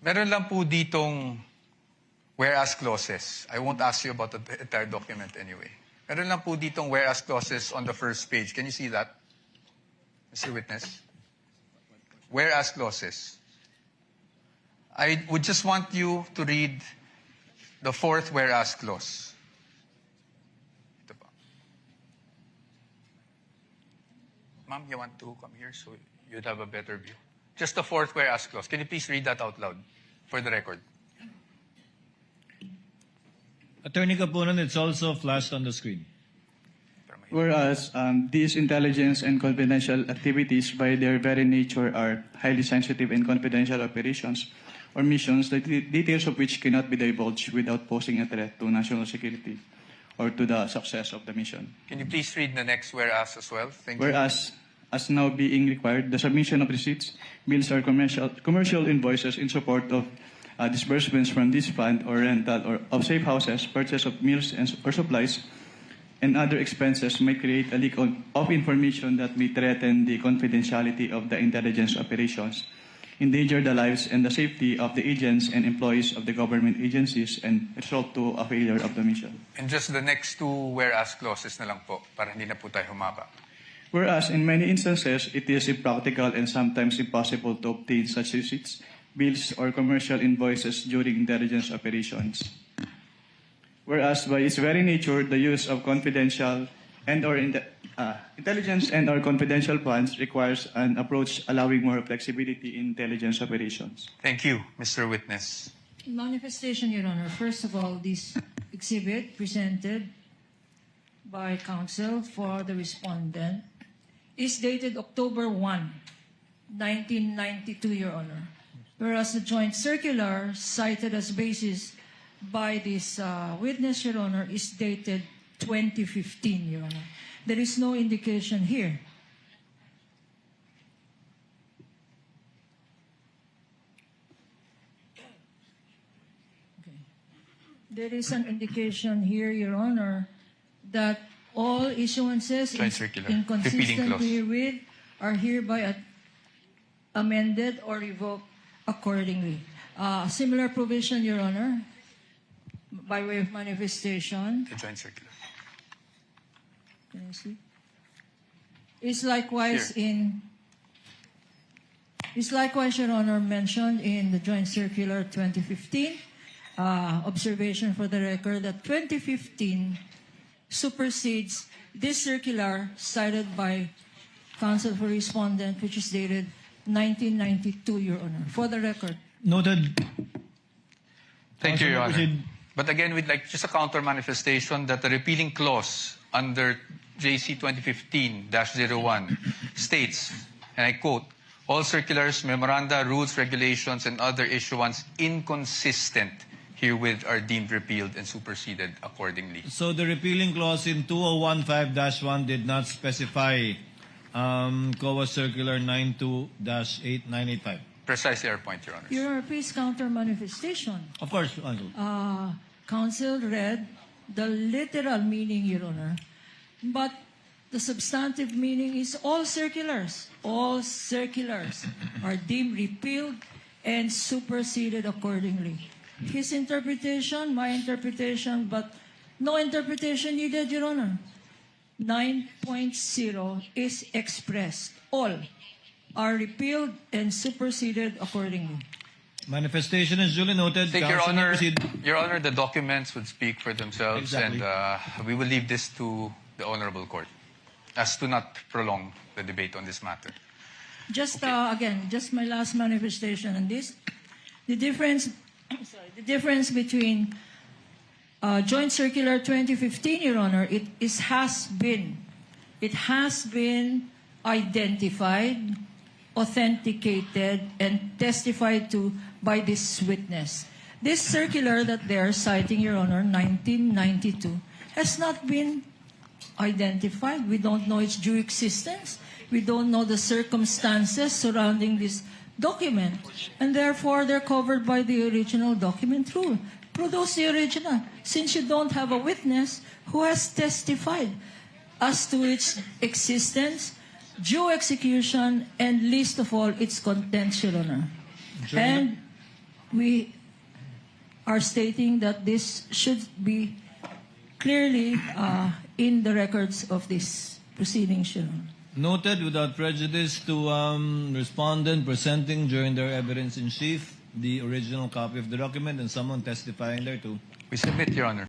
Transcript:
Meron lang po ditong whereas clauses. I won't ask you about the entire document anyway. Meron lang po ditong whereas clauses on the first page. Can you see that, Mr. Witness? Whereas clauses. I would just want you to read the fourth whereas clause. Ito pa. Ma'am, you want to come here so you'd have a better view? Just the fourth whereas clause. Can you please read that out loud for the record? Attorney Capunan, it's also flashed on the screen. Whereas these intelligence and confidential activities by their very nature are highly sensitive and confidential operations or missions, the details of which cannot be divulged without posing a threat to national security or to the success of the mission. Can you please read the next whereas as well? Thank you. Whereas, as now being required, the submission of receipts, bills, or commercial invoices in support of disbursements from this fund or rental or of safe houses, purchase of meals or supplies, and other expenses may create a leak of information that may threaten the confidentiality of the intelligence operations, endanger the lives and the safety of the agents and employees of the government agencies, and result to a failure of the mission. And just the next two whereas clauses na lang po, para hindi na po tayo humaba. Whereas in many instances, it is impractical and sometimes impossible to obtain such receipts, bills, or commercial invoices during intelligence operations. Whereas by its very nature, the use of confidential and or intelligence and or confidential funds requires an approach allowing more flexibility in intelligence operations. Thank you, Mr. Witness. Manifestation, Your Honor. First of all, this exhibit presented by counsel for the respondent is dated October 1, 1992, Your Honor. Whereas the joint circular cited as basis by this witness, Your Honor, is dated 2015, Your Honor. There is no indication here. Okay. There is an indication here, Your Honor, that all issuances inconsistent herewith are hereby amended or revoked accordingly. Similar provision, Your Honor, by way of manifestation. The joint circular. Can you see? Is likewise Your Honor, mentioned in the joint circular 2015. Observation for the record that 2015 supersedes this circular cited by counsel for respondent, which is dated 1992, Your Honor. For the record. Noted. Thank you, Your Honor. Proceed. But again, we'd like just a counter manifestation that the repealing clause under JC 2015-01 states, and I quote, all circulars, memoranda, rules, regulations, and other issuance inconsistent herewith are deemed repealed and superseded accordingly. So the repealing clause in 2015-1 did not specify COA Circular 92-8985. Precisely our point, Your Honor. Your Honor, please counter manifestation. Of course, Counsel. Counsel read the literal meaning, Your Honor, but the substantive meaning is all circulars. All circulars are deemed repealed and superseded accordingly. His interpretation, my interpretation, but no interpretation needed, Your Honor. 9.0 is expressed. All are repealed and superseded accordingly. Manifestation is duly noted. Take Your Counsel may Honor, proceed. Your Honor, the documents would speak for themselves, Exactly. and we will leave this to the Honorable Court, as to not prolong the debate on this matter. Just again, just my last manifestation on this. The difference between Joint Circular 2015, Your Honor, it has been identified, authenticated, and testified to by this witness. This circular that they are citing, Your Honor, 1992, has not been identified. We don't know its due existence. We don't know the circumstances surrounding this document. And therefore, they're covered by the original document rule. Produce the original, since you don't have a witness who has testified as to its existence, due execution, and least of all, its contents, Your Honor. And we are stating that this should be clearly in the records of this proceedings, Your Honor. Noted without prejudice to respondent presenting during their evidence in chief the original copy of the document and someone testifying thereto. We submit, Your Honor.